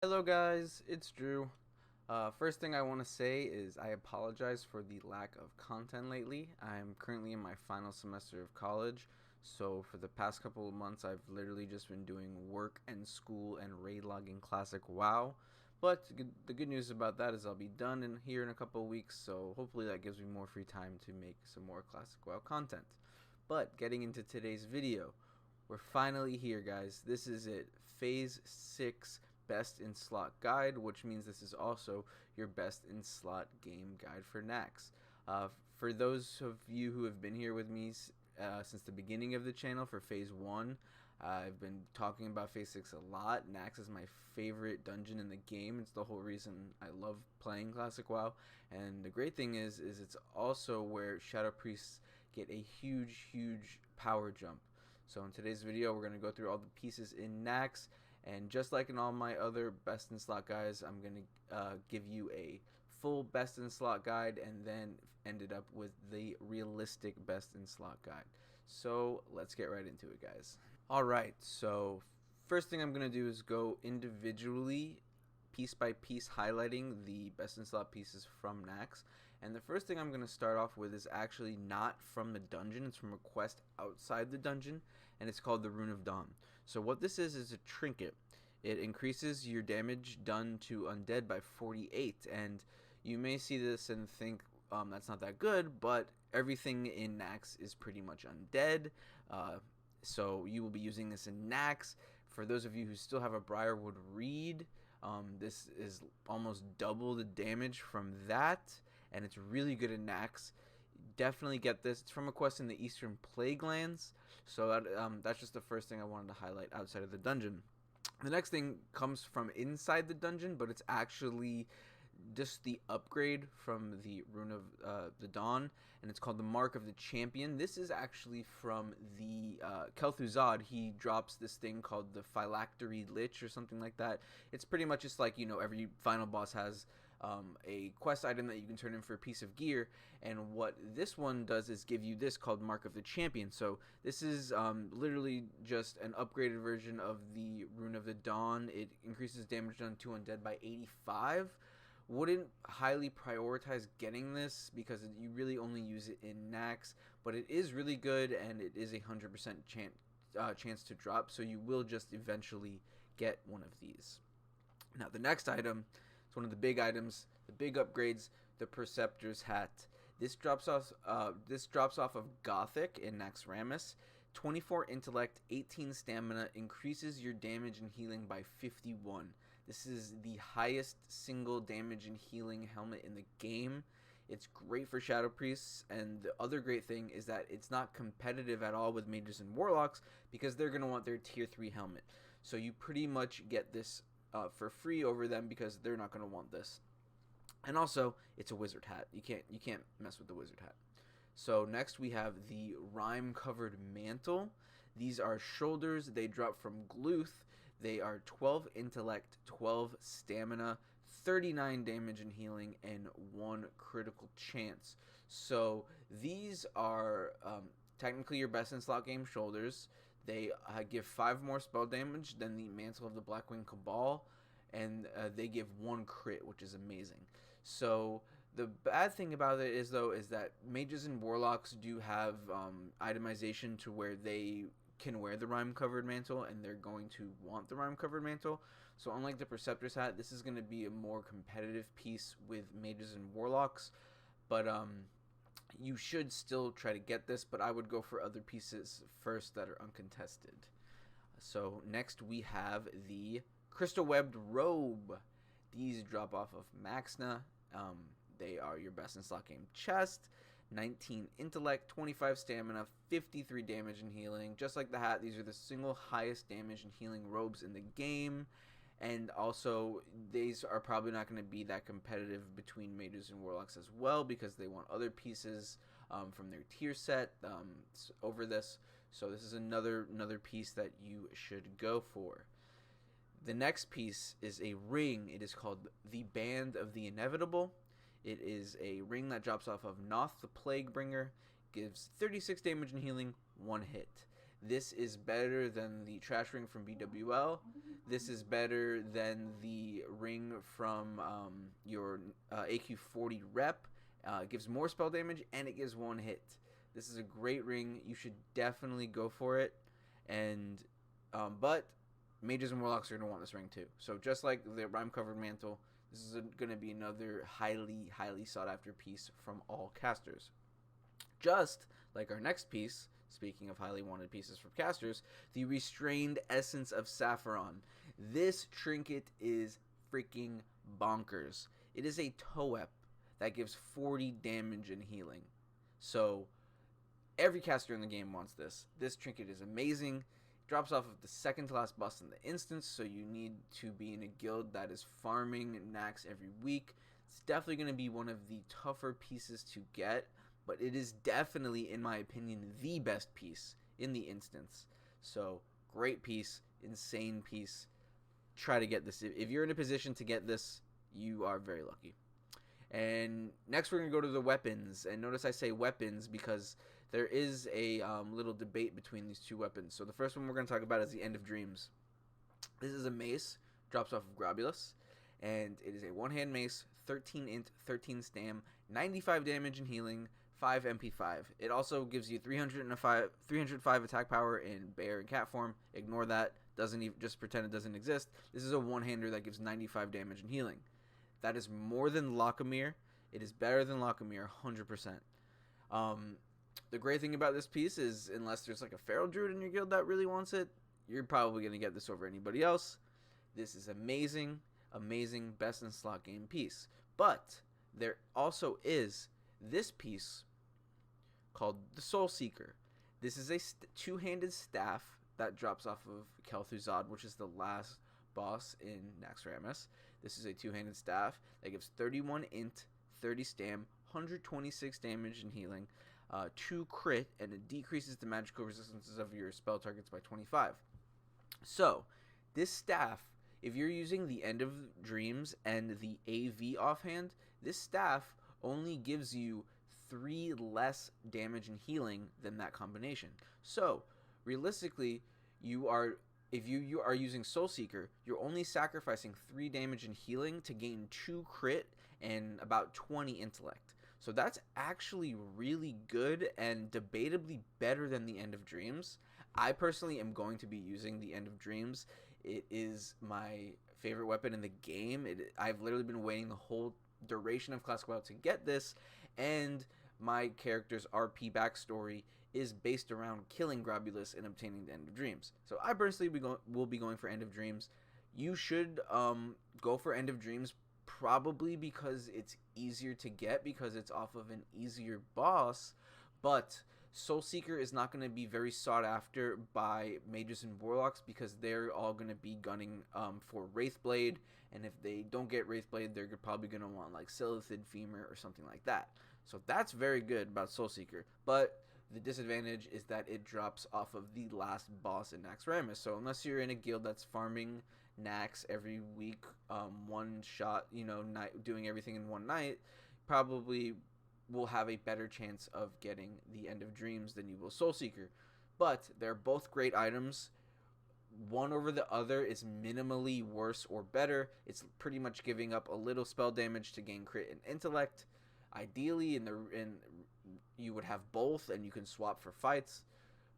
Hello guys, it's Drew. First thing I want to say is I apologize for the lack of content lately. I'm currently in my final semester of college, so for the past couple of months I've literally just been doing work and school and raid logging classic WoW. But the good news about that is I'll be done here in a couple of weeks, so hopefully that gives me more free time to make some more classic WoW content. But getting into today's video, we're finally here, guys. This is it, Phase 6 Best in Slot Guide, which means this is also your Best in Slot game guide for Naxx. For those of you who have been here with me since the beginning of the channel for Phase 1, I've been talking about Phase 6 a lot. Naxx is my favorite dungeon in the game. It's the whole reason I love playing Classic WoW. And the great thing is it's also where Shadow Priests get a huge power jump. So in today's video, we're going to go through all the pieces in Naxx, and just like in all my other best in slot guides, I'm going to give you a full best in slot guide and then ended up with the realistic best in slot guide. So let's get right into it, guys. Alright, so first thing I'm going to do is go individually, piece by piece, highlighting the best in slot pieces from Naxx. And the first thing I'm going to start off with is actually not from the dungeon, it's from a quest outside the dungeon, and it's called the Rune of Dawn. So what this is a trinket. It increases your damage done to undead by 48, and you may see this and think that's not that good, but everything in Naxx is pretty much undead. So you will be using this in Naxx. For those of you who still have a Briarwood Reed, this is almost double the damage from that, and it's really good in Naxx. Definitely get this. It's from a quest in the Eastern Plaguelands, so that's just the first thing I wanted to highlight outside of the dungeon. The next thing comes from inside the dungeon, but it's actually just the upgrade from the Rune of the Dawn, and it's called the Mark of the Champion. This is actually from the Kel'Thuzad. He drops this thing called the Phylactery Lich or something like that. It's pretty much just like, you know, every final boss has a quest item that you can turn in for a piece of gear, and what this one does is give you this called Mark of the Champion. So this is literally just an upgraded version of the Rune of the Dawn. It increases damage done to undead by 85. Wouldn't highly prioritize getting this because you really only use it in Naxx, but it is really good and it is a 100% chance to drop, so you will just eventually get one of these. Now the next item is one of the big items, the big upgrades, the Preceptor's Hat. This drops off of Gothic in Naxxramas. 24 intellect, 18 stamina, increases your damage and healing by 51. This is the highest single damage and healing helmet in the game. It's great for Shadow Priests, and the other great thing is that it's not competitive at all with Mages and Warlocks because they're going to want their tier 3 helmet. So you pretty much get this for free over them because they're not going to want this. And also, it's a wizard hat. You can't mess with the wizard hat. So next we have the rime-covered mantle. These are shoulders. They drop from Gluth. They are 12 intellect, 12 stamina, 39 damage and healing, and 1 critical chance. So these are technically your best in slot game shoulders. They give 5 more spell damage than the Mantle of the Blackwing Cabal, and they give 1 crit, which is amazing. So the bad thing about it is that mages and warlocks do have itemization to where they can wear the rime covered mantle, and they're going to want the rime covered mantle. So unlike the Preceptor's Hat, this is going to be a more competitive piece with mages and warlocks, but you should still try to get this, but I would go for other pieces first that are uncontested. So next we have the Crystal Webbed Robe. These drop off of Maxna. They are your best in slot game chest. 19 intellect, 25 stamina, 53 damage and healing. Just like the hat, these are the single highest damage and healing robes in the game. And also, these are probably not going to be that competitive between mages and warlocks as well because they want other pieces from their tier set over this. So this is another piece that you should go for. The next piece is a ring. It is called the Band of the Inevitable. It is a ring that drops off of Noth the Plaguebringer, gives 36 damage and healing, 1 hit. This is better than the trash ring from BWL. This is better than the ring from your AQ40 rep. It gives more spell damage and it gives one hit. This is a great ring. You should definitely go for it. And but mages and warlocks are going to want this ring too. So just like the rime covered mantle, this is going to be another highly sought after piece from all casters. Just like our next piece, speaking of highly wanted pieces from casters, the Restrained Essence of Sapphiron. This trinket is freaking bonkers. It is a Toep that gives 40 damage and healing. So every caster in the game wants this. This trinket is amazing. Drops off of the second to last boss in the instance, so you need to be in a guild that is farming naxx every week. It's definitely going to be one of the tougher pieces to get, but it is definitely, in my opinion, the best piece in the instance. So, great piece, insane piece. Try to get this. If you're in a position to get this, you are very lucky. And next we're going to go to the weapons. And notice I say weapons because there is a little debate between these two weapons. So the first one we're going to talk about is the End of Dreams. This is a mace, drops off of Grobulus, and it is a one-hand mace, 13 int, 13 stam, 95 damage and healing, 5 MP5. It also gives you 305 attack power in bear and cat form. Ignore that. Doesn't even, just pretend it doesn't exist. This is a one-hander that gives 95 damage and healing. That is more than Lochamir. It is better than Lochamir, 100%. The great thing about this piece is, unless there's like a feral druid in your guild that really wants it, you're probably going to get this over anybody else. This is amazing, best in slot game piece. But there also is this piece called the Soul Seeker. This is a two-handed staff that drops off of Kel'Thuzad, which is the last boss in Naxxramas. This is a two-handed staff that gives 31 int, 30 stam, 126 damage and healing, 2 crit, and it decreases the magical resistances of your spell targets by 25. So, this staff, if you're using the End of Dreams and the AV offhand, this staff only gives you 3 less damage and healing than that combination. So, realistically, if you are using Soul Seeker, you're only sacrificing 3 damage and healing to gain 2 crit and about 20 intellect. So that's actually really good and debatably better than the End of Dreams. I personally am going to be using the End of Dreams. It is my favorite weapon in the game. I've literally been waiting the whole duration of Classic WoW to get this, and my character's RP backstory is based around killing Grobulus and obtaining the End of Dreams. So I personally will be going for End of Dreams. You should go for End of Dreams probably because it's easier to get, because it's off of an easier boss, but Soul Seeker is not going to be very sought after by mages and warlocks because they're all going to be gunning for Wraithblade, and if they don't get Wraithblade, they're probably going to want like Silithid Femur or something like that. So that's very good about Soul Seeker, but the disadvantage is that it drops off of the last boss in Naxxramas. So unless you're in a guild that's farming naxx every week, one shot, doing everything in one night, probably will have a better chance of getting the End of Dreams than you will Soul Seeker. But they're both great items. One over the other is minimally worse or better. It's pretty much giving up a little spell damage to gain crit and intellect. Ideally, you would have both, and you can swap for fights.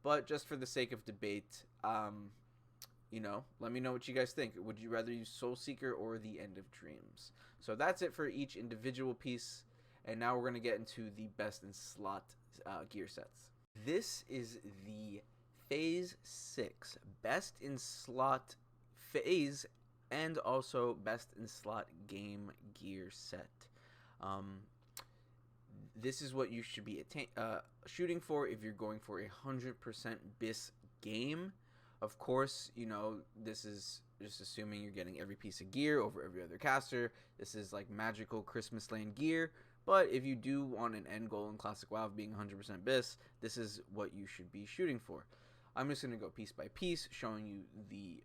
But just for the sake of debate, let me know what you guys think. Would you rather use Soul Seeker or the End of Dreams? So that's it for each individual piece. And now we're going to get into the best in slot gear sets. This is the Phase 6 best in slot phase and also best in slot game gear set. This is what you should be shooting for if you're going for a 100% BiS game. Of course, this is just assuming you're getting every piece of gear over every other caster. This is like magical Christmas land gear. But if you do want an end goal in Classic WoW of being 100% BiS, this is what you should be shooting for. I'm just going to go piece by piece, showing you the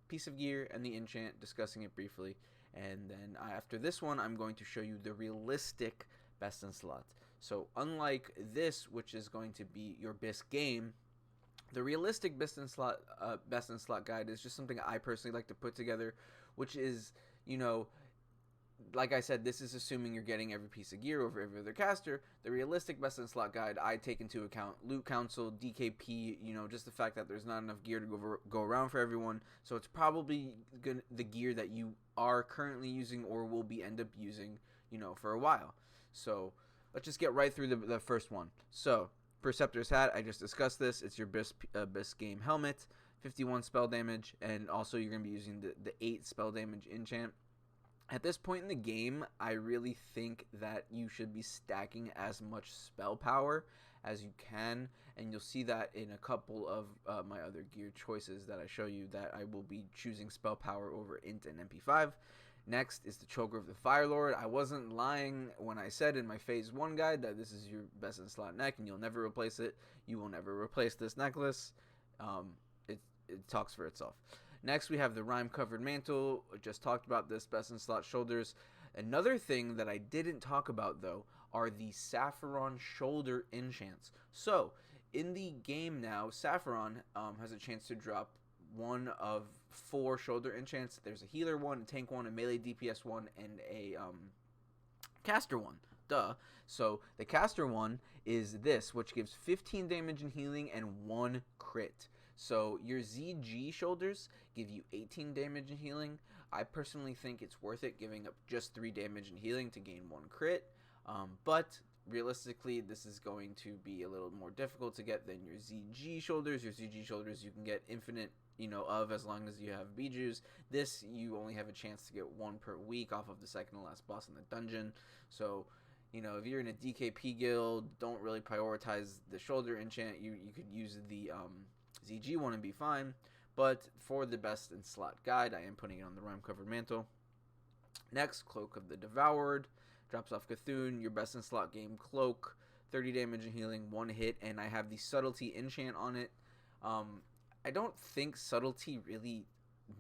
piece of gear and the enchant, discussing it briefly. And then after this one, I'm going to show you the realistic best in slot. So unlike this, which is going to be your BiS game, The realistic best in slot guide is just something I personally like to put together, which is, you know, like I said, this is assuming you're getting every piece of gear over every other caster. The realistic best in slot guide, I take into account loot council, DKP, just the fact that there's not enough gear to go around for everyone. So it's probably the gear that you are currently using or will be end up using, for a while. So let's just get right through the first one. So Preceptor's Hat, I just discussed this. It's your BiS game helmet, 51 spell damage, and also you're going to be using the 8 spell damage enchant. At this point in the game, I really think that you should be stacking as much spell power as you can, and you'll see that in a couple of my other gear choices that I show you, that I will be choosing spell power over int and MP5. Next is the Choker of the Firelord. I wasn't lying when I said in my phase 1 guide that this is your best in slot neck and you'll never replace it. You will never replace this necklace. It talks for itself. Next, we have the Rime-Covered Mantle. I just talked about this, best in slot shoulders. Another thing that I didn't talk about, though, are the Sapphiron shoulder enchants. So, in the game now, Sapphiron has a chance to drop one of 4 shoulder enchants. There's a healer one, a tank one, a melee DPS one, and a caster one. Duh. So, the caster one is this, which gives 15 damage and healing and 1 crit. So your ZG shoulders give you 18 damage and healing. I personally think it's worth it giving up just 3 damage and healing to gain 1 crit. But realistically, this is going to be a little more difficult to get than your ZG shoulders. Your ZG shoulders you can get infinite, of as long as you have Bijus. This, you only have a chance to get 1 per week off of the second to last boss in the dungeon. So, if you're in a DKP guild, don't really prioritize the shoulder enchant. You could use the ZG one and be fine, but for the best in slot guide, I am putting it on the Rime-Covered Mantle. Next, Cloak of the Devoured, drops off Cthulhu, your best in slot game cloak, 30 damage and healing, 1 hit, and I have the Subtlety enchant on it. I don't think Subtlety really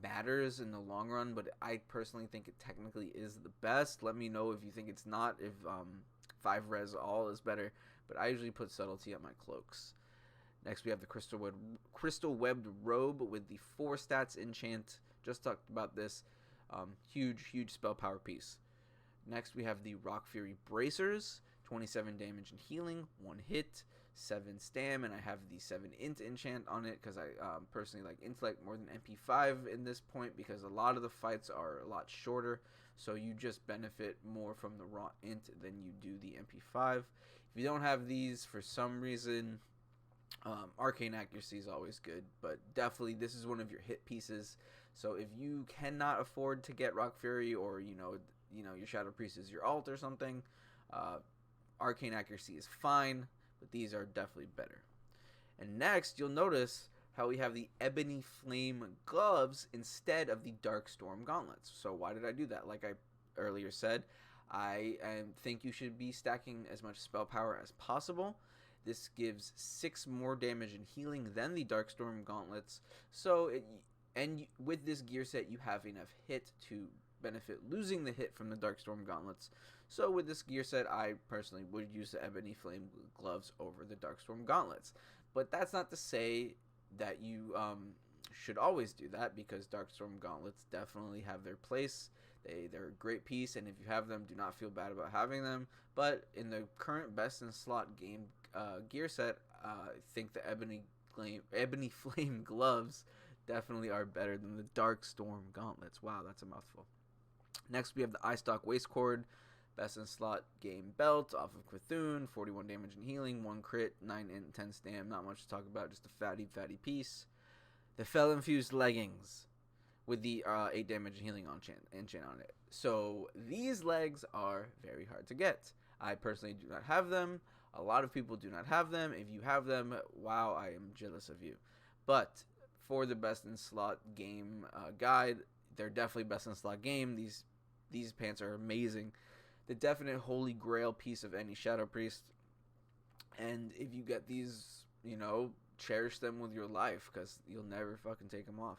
matters in the long run, but I personally think it technically is the best. Let me know if you think it's not, if 5 res all is better, but I usually put Subtlety on my cloaks. Next, we have the Crystal Webbed Robe with the 4 stats enchant. Just talked about this. Huge spell power piece. Next, we have the Rock Fury Bracers. 27 damage and healing, 1 hit, 7 stam, and I have the 7 int enchant on it because I personally like intellect more than MP5 in this point because a lot of the fights are a lot shorter. So you just benefit more from the raw int than you do the MP5. If you don't have these for some reason, Arcane Accuracy is always good, but definitely this is one of your hit pieces. So if you cannot afford to get Rock Fury, or your Shadow Priest is your alt or something, Arcane Accuracy is fine, but these are definitely better. And next, you'll notice how we have the Ebony Flame gloves instead of the Dark Storm gauntlets. So why did I do that? Like I earlier said, I think you should be stacking as much spell power as possible. This gives 6 more damage and healing than the Darkstorm gauntlets. So, with this gear set, you have enough hit to benefit losing the hit from the Darkstorm gauntlets. So, with this gear set, I personally would use the Ebony Flame gloves over the Darkstorm gauntlets. But that's not to say that you should always do that, because Darkstorm gauntlets definitely have their place. They're a great piece, and if you have them, do not feel bad about having them. But in the current best in slot game gear set, I think the Ebony Flame gloves definitely are better than the Darkstorm gauntlets. Wow, that's a mouthful. Next, we have the Eyestock Waistcord, best in slot game belt off of Cthulhu, 41 damage and healing, 1 crit, 9 int, 10 stam. Not much to talk about, just a fatty piece. The Fel Infused leggings with the 8 damage and healing enchant on it. So these legs are very hard to get. I personally do not have them. A lot of people do not have them. If you have them, wow, I am jealous of you. But for the best in slot game guide, they're definitely best in slot game. These pants are amazing. The definite holy grail piece of any Shadow Priest. And if you get these, cherish them with your life, because you'll never fucking take them off.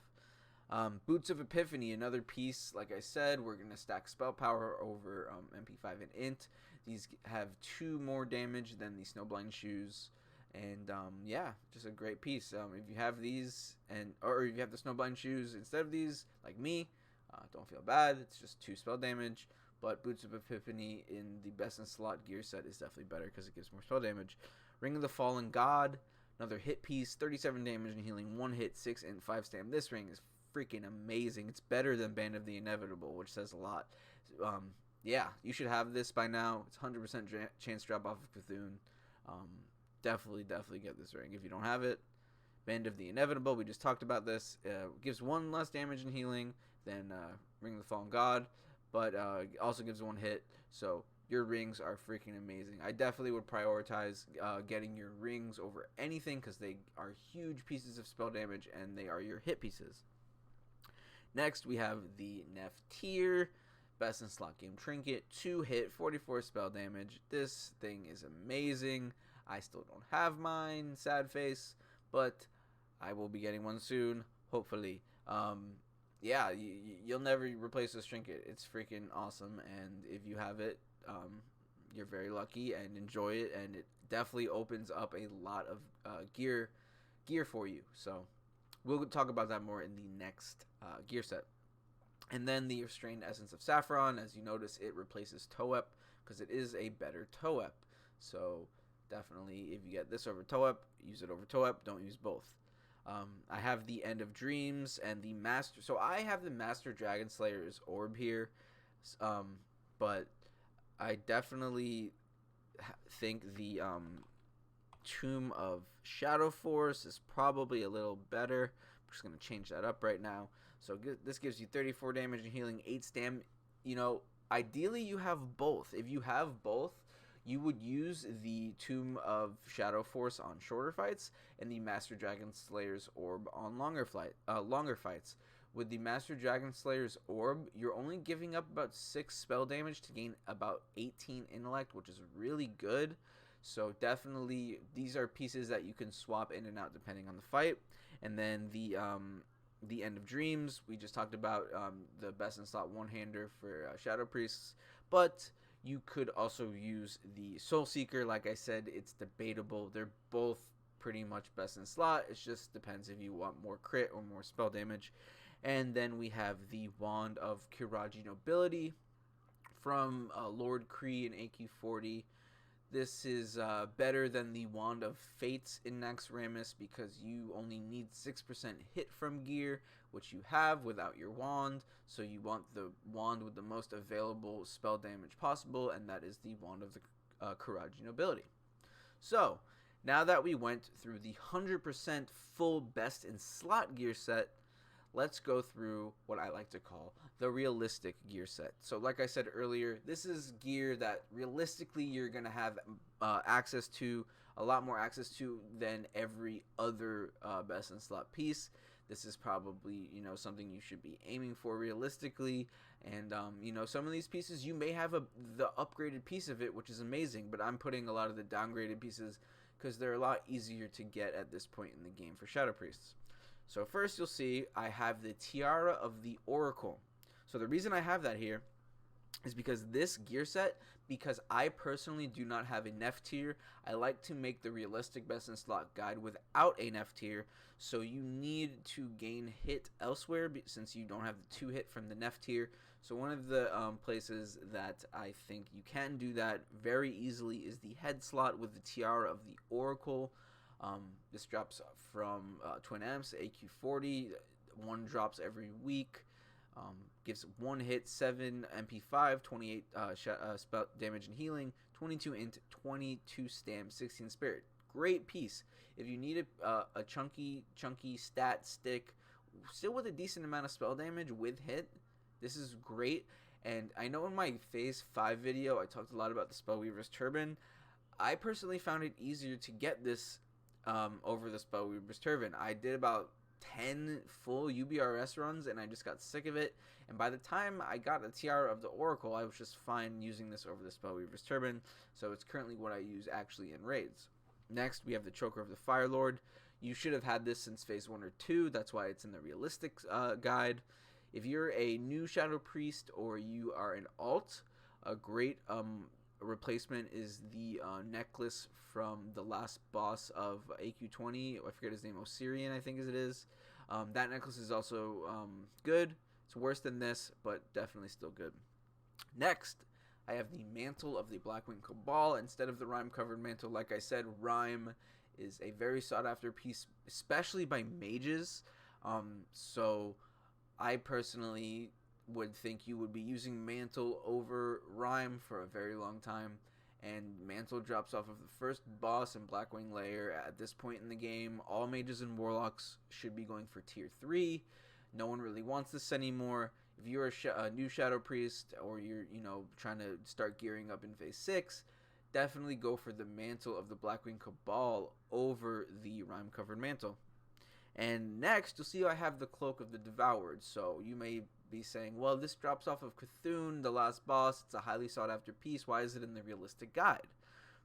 Boots of Epiphany, another piece. Like I said, we're going to stack spell power over MP5 and int. These have 2 more damage than the Snowblind shoes. And yeah, just a great piece. If you have these, or if you have the Snowblind shoes instead of these, like me, don't feel bad. It's just 2 spell damage. But Boots of Epiphany in the best in slot gear set is definitely better because it gives more spell damage. Ring of the Fallen God, another hit piece, 37 damage and healing, 1 hit, 6 and 5 stam. This ring is freaking amazing. It's better than Band of the Inevitable, which says a lot. Yeah, you should have this by now. It's 100% chance to drop off of Cthulhu. Definitely get this ring if you don't have it. Band of the Inevitable, we just talked about this. Gives 1 less damage and healing than Ring of the Fallen God, but also gives 1 hit. So your rings are freaking amazing. I definitely would prioritize getting your rings over anything because they are huge pieces of spell damage and they are your hit pieces. Next, we have the Nef tier. Best in slot game trinket. 2 hit, 44 spell damage. This thing is amazing. I still don't have mine, sad face, but I will be getting one soon, hopefully. Yeah, you'll never replace this trinket. It's freaking awesome, and if you have it, you're very lucky and enjoy it, and it definitely opens up a lot of gear for you. So we'll talk about that more in the next gear set. And then the Restrained Essence of Saffron. As you notice, it replaces Toep because it is a better Toep. So definitely, if you get this over Toep, use it over Toep. Don't use both. I have the End of Dreams and the Master. So I have the Master Dragon Slayer's Orb here. But I definitely think the Tomb of Shadow Force is probably a little better. I'm just going to change that up right now. So this gives you 34 damage and healing, 8 stam. You know, ideally you have both. If you have both, you would use the Tomb of Shadow Force on shorter fights and the Master Dragon Slayer's Orb on longer fights. With the Master Dragon Slayer's Orb, you're only giving up about 6 spell damage to gain about 18 intellect, which is really good. So definitely, these are pieces that you can swap in and out depending on the fight. And then the End of Dreams, we just talked about the best in slot one-hander for Shadow Priests. But you could also use the Soul Seeker. Like I said, it's debatable. They're both pretty much best in slot. It just depends if you want more crit or more spell damage. And then we have the Wand of Kiraji Nobility from Lord Kree in AQ40. This is better than the Wand of Fates in Naxxramas because you only need 6% hit from gear, which you have without your wand. So you want the wand with the most available spell damage possible, and that is the Wand of the Kiraji Nobility. So now that we went through the 100% full best in slot gear set, let's go through what I like to call the realistic gear set. So like I said earlier, this is gear that realistically you're going to have access to, a lot more access to than every other best in slot piece. This is probably, something you should be aiming for realistically. And, some of these pieces, you may have the upgraded piece of it, which is amazing. But I'm putting a lot of the downgraded pieces because they're a lot easier to get at this point in the game for Shadow Priests. So first you'll see I have the Tiara of the Oracle. So the reason I have that here is because this gear set, because I personally do not have a Nef tier, I like to make the realistic best in slot guide without a Nef tier. So you need to gain hit elsewhere since you don't have the 2 hit from the Nef tier. So one of the places that I think you can do that very easily is the head slot with the Tiara of the Oracle. This drops from Twin Amps, AQ40, 1 drops every week, gives 1 hit, 7 MP5, 28 spell damage and healing, 22 int, 22 stam, 16 spirit. Great piece. If you need a chunky stat stick, still with a decent amount of spell damage with hit, this is great. And I know in my Phase 5 video, I talked a lot about the Spellweaver's Turban. I personally found it easier to get this over the Spellweaver's Turban. I did about 10 full UBRS runs and I just got sick of it. And by the time I got the Tiara of the Oracle, I was just fine using this over the Spellweaver's Turban. So it's currently what I use actually in raids. Next, we have the Choker of the Fire Lord. You should have had this since Phase 1 or 2. That's why it's in the realistic guide. If you're a new Shadow Priest or you are an alt, a great replacement is the necklace from the last boss of AQ20. I forget his name, Osirian, I think as it is. That necklace is also good. It's worse than this, but definitely still good. Next, I have the Mantle of the Blackwing Cabal instead of the Rime-covered mantle. Like I said, Rime is a very sought-after piece, especially by mages. So I personally would think you would be using Mantle over Rime for a very long time. And Mantle drops off of the first boss in Blackwing Lair. At this point in the game, all mages and warlocks should be going for tier 3. No one really wants this anymore. If you're a new Shadow Priest, or you're trying to start gearing up in phase 6, definitely go for the Mantle of the Blackwing Cabal over the Rime covered mantle. And next, you'll see I have the Cloak of the Devoured. So you may be saying, well, this drops off of Cthulhu, the last boss. It's a highly sought after piece. Why is it in the realistic guide?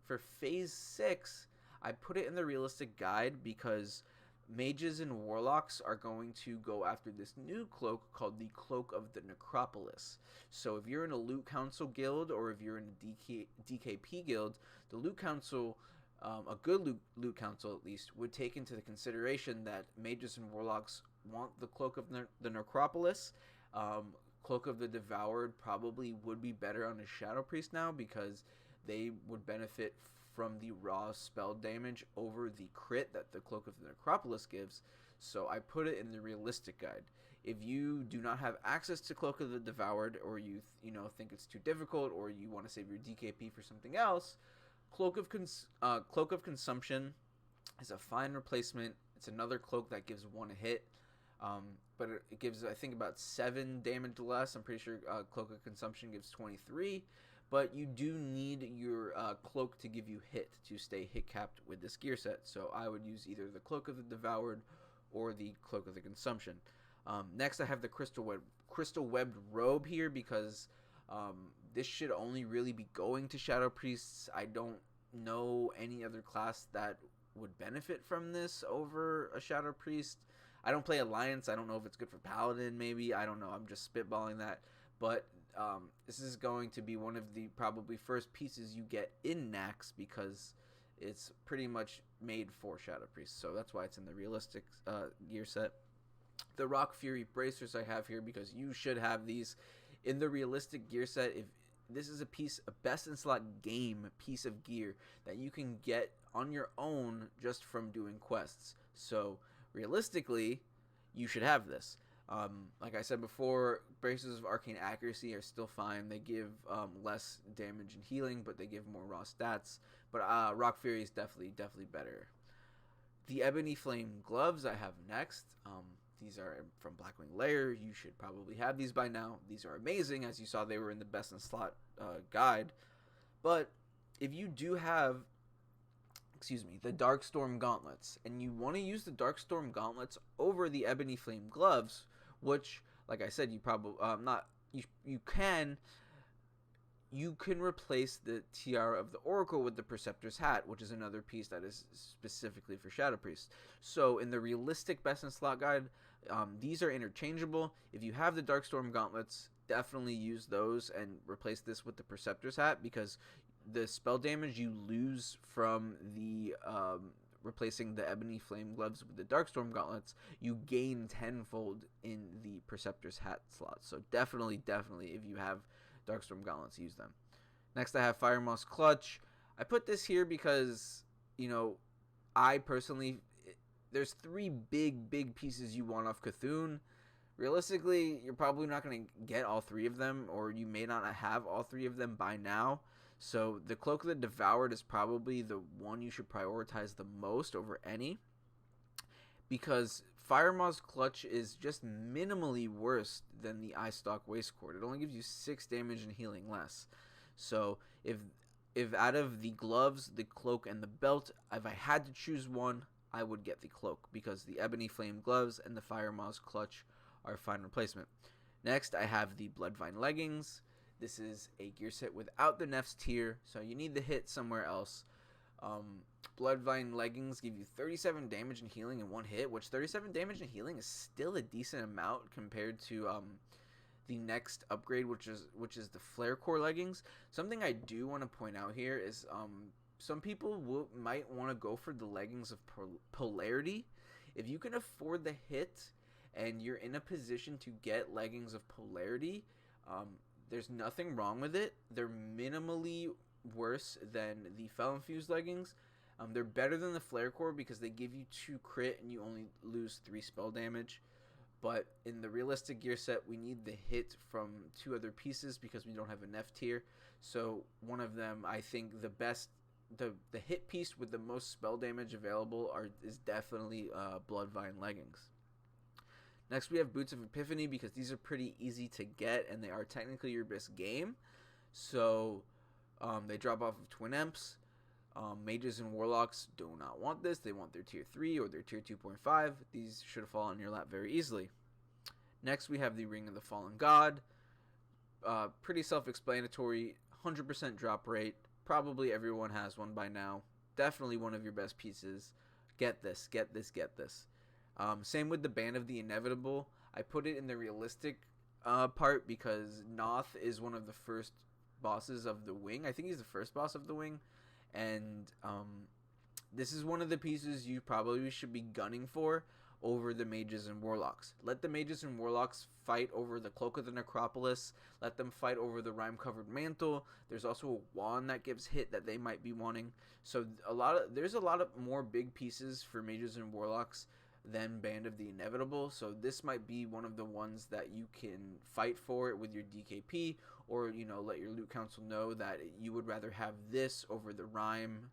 For phase 6, I put it in the realistic guide because mages and warlocks are going to go after this new cloak called the Cloak of the Necropolis. So if you're in a Loot Council guild, or if you're in a DKP guild, the Loot Council, a good loot council at least, would take into the consideration that mages and warlocks want the Cloak of the Necropolis. Cloak of the Devoured probably would be better on a Shadow Priest now, because they would benefit from the raw spell damage over the crit that the Cloak of the Necropolis gives. So I put it in the realistic guide. If you do not have access to Cloak of the Devoured, or you think it's too difficult, or you want to save your DKP for something else, Cloak of Consumption is a fine replacement. It's another cloak that gives 1 hit, but it gives, I think, about 7 damage less. I'm pretty sure Cloak of Consumption gives 23. But you do need your cloak to give you hit to stay hit capped with this gear set. So I would use either the Cloak of the Devoured or the Cloak of the Consumption. Next, I have the Crystal Webbed Robe here, because this should only really be going to Shadow Priests. I don't know any other class that would benefit from this over a Shadow Priest. I don't play Alliance. I don't know if it's good for Paladin, maybe. I don't know. I'm just spitballing that. But this is going to be one of the probably first pieces you get in Naxx, because it's pretty much made for Shadow Priest. So that's why it's in the realistic gear set. The Rock Fury bracers I have here, because you should have these in the realistic gear set. If this is a best in slot game piece of gear that you can get on your own just from doing quests. So realistically, you should have this. Like I said before, Braces of Arcane Accuracy are still fine. They give less damage and healing, but they give more raw stats. But Rock Fury is definitely better. The Ebony Flame Gloves I have next. These are from Blackwing Lair. You should probably have these by now. These are amazing. As you saw, they were in the best in slot guide. But if you do have, the Darkstorm Gauntlets, and you want to use the Darkstorm Gauntlets over the Ebony Flame Gloves, which, like I said, you probably you can replace the Tiara of the Oracle with the Preceptor's Hat, which is another piece that is specifically for Shadow Priest. So in the realistic best in slot guide, these are interchangeable. If you have the Darkstorm Gauntlets, definitely use those and replace this with the Preceptor's Hat, because the spell damage you lose from the replacing the Ebony Flame Gloves with the Darkstorm Gauntlets, you gain tenfold in the Preceptor's Hat slot. So definitely, if you have Darkstorm Gauntlets, use them. Next, I have Fire Moss Clutch. I put this here because, I personally, there's 3 big pieces you want off Cthulhu. Realistically, you're probably not going to get all 3 of them, or you may not have all 3 of them by now. So the Cloak of the Devoured is probably the one you should prioritize the most over any, because Fire Moss Clutch is just minimally worse than the Eyestalk Wastecord. It only gives you 6 damage and healing less. So if out of the gloves, the cloak, and the belt, if I had to choose one, I would get the cloak, because the Ebony Flame Gloves and the Fire Moss Clutch are a fine replacement. Next, I have the Bloodvine Leggings. This is a gear set without the Nef's tier, so you need the hit somewhere else. Bloodvine Leggings give you 37 damage and healing in 1 hit, which 37 damage and healing is still a decent amount compared to the next upgrade, which is the flare core leggings. Something I do want to point out here is some people might want to go for the leggings of polarity. If you can afford the hit and you're in a position to get leggings of polarity, there's nothing wrong with it. They're minimally worse than the Fel Infused leggings. They're better than the Flare Core because they give you 2 crit and you only lose 3 spell damage. But in the realistic gear set, we need the hit from 2 other pieces because we don't have an F tier. So one of them, I think the best, the hit piece with the most spell damage available is definitely Bloodvine leggings. Next we have Boots of Epiphany because these are pretty easy to get and they are technically your best game. So they drop off of Twin Emps. Mages and Warlocks do not want this. They want their tier 3 or their tier 2.5. These should fall on your lap very easily. Next we have the Ring of the Fallen God. Pretty self-explanatory. 100% drop rate. Probably everyone has one by now. Definitely one of your best pieces. Get this, get this, get this. Same with the Band of the Inevitable. I put it in the realistic part because Noth is one of the first bosses of the wing. I think he's the first boss of the wing. And this is one of the pieces you probably should be gunning for over the Mages and Warlocks. Let the Mages and Warlocks fight over the Cloak of the Necropolis. Let them fight over the Rime-Covered Mantle. There's also a wand that gives hit that they might be wanting. So there's a lot of more big pieces for Mages and Warlocks than Band of the Inevitable. So this might be one of the ones that you can fight for it with your DKP, or let your loot council know that you would rather have this over the Rime.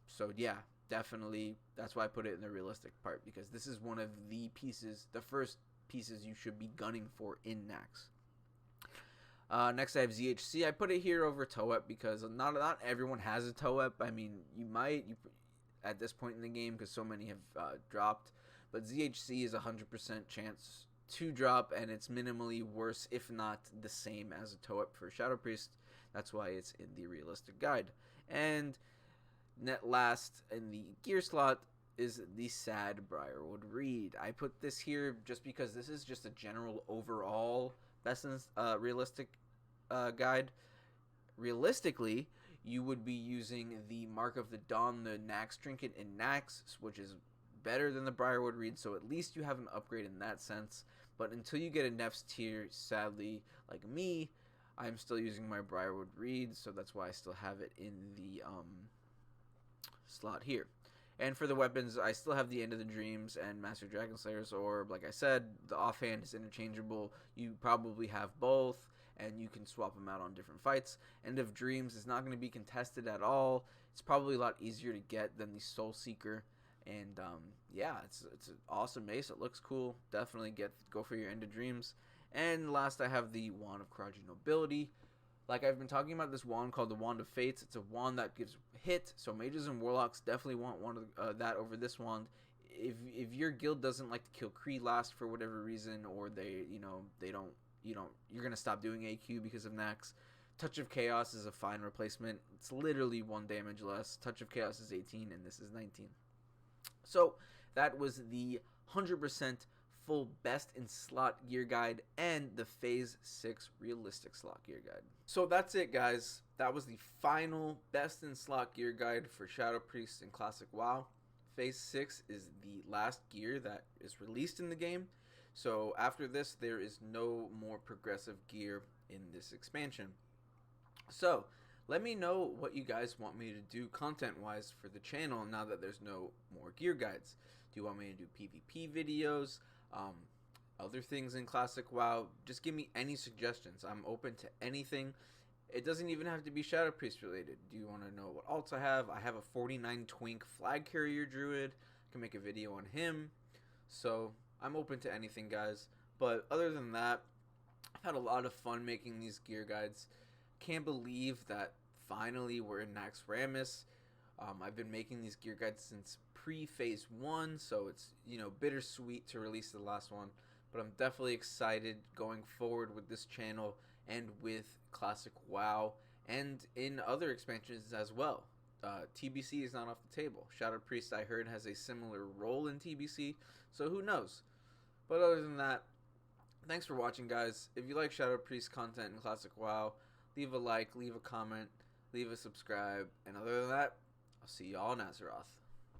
So yeah, definitely that's why I put it in the realistic part, because this is one of the pieces, the first pieces you should be gunning for in Naxx. Next I have ZHC. I put it here over Toep because not everyone has a Toep. I mean, you at this point in the game because so many have dropped, but ZHC is 100% chance to drop, and it's minimally worse if not the same as a Toep for Shadow Priest. That's why it's in the realistic guide. And last in the gear slot is the Sad Briarwood Reed. I put this here just because this is just a general overall best in realistic guide. Realistically, you would be using the Mark of the Dawn, the Naxx trinket in Naxx, which is better than the Briarwood Reed, so at least you have an upgrade in that sense. But until you get a Nef's tier, sadly, like me, I'm still using my Briarwood Reed, so that's why I still have it in the slot here. And for the weapons, I still have the End of the Dreams and Master Dragon Slayer's Orb. Like I said, the offhand is interchangeable. You probably have both, and you can swap them out on different fights. End of Dreams is not going to be contested at all. It's probably a lot easier to get than the Soul Seeker. And yeah, it's an awesome mace. It looks cool. Definitely go for your End of Dreams. And last, I have the Wand of Karaji Nobility. Like I've been talking about this wand called the Wand of Fates. It's a wand that gives hit, so Mages and Warlocks definitely want one of that over this wand. If your guild doesn't like to kill Kree last for whatever reason, or you're gonna stop doing AQ because of Naxx. Touch of Chaos is a fine replacement. It's literally 1 damage less. Touch of Chaos is 18, and this is 19. So that was the 100% full best in slot gear guide and the phase 6 realistic slot gear guide. So that's it, guys. That was the final best in slot gear guide for Shadow Priest and Classic WoW. Phase 6 is the last gear that is released in the game. So after this, there is no more progressive gear in this expansion. So let me know what you guys want me to do content-wise for the channel now that there's no more gear guides. Do you want me to do PvP videos? Other things in Classic WoW? Just give me any suggestions. I'm open to anything. It doesn't even have to be Shadow Priest related. Do you want to know what alts I have? I have a 49 Twink Flag Carrier Druid. I can make a video on him. So I'm open to anything, guys. But other than that, I've had a lot of fun making these gear guides. Can't believe that finally we're in Naxxramas. I've been making these gear guides since pre-phase 1, so it's bittersweet to release the last one. But I'm definitely excited going forward with this channel and with Classic WoW and in other expansions as well. TBC is not off the table. Shadow Priest, I heard, has a similar role in TBC, so who knows. But other than that, Thanks for watching, guys. If you like Shadow Priest content in Classic WoW, leave a like, leave a comment, leave a subscribe, and other than that, I'll see y'all in Azeroth.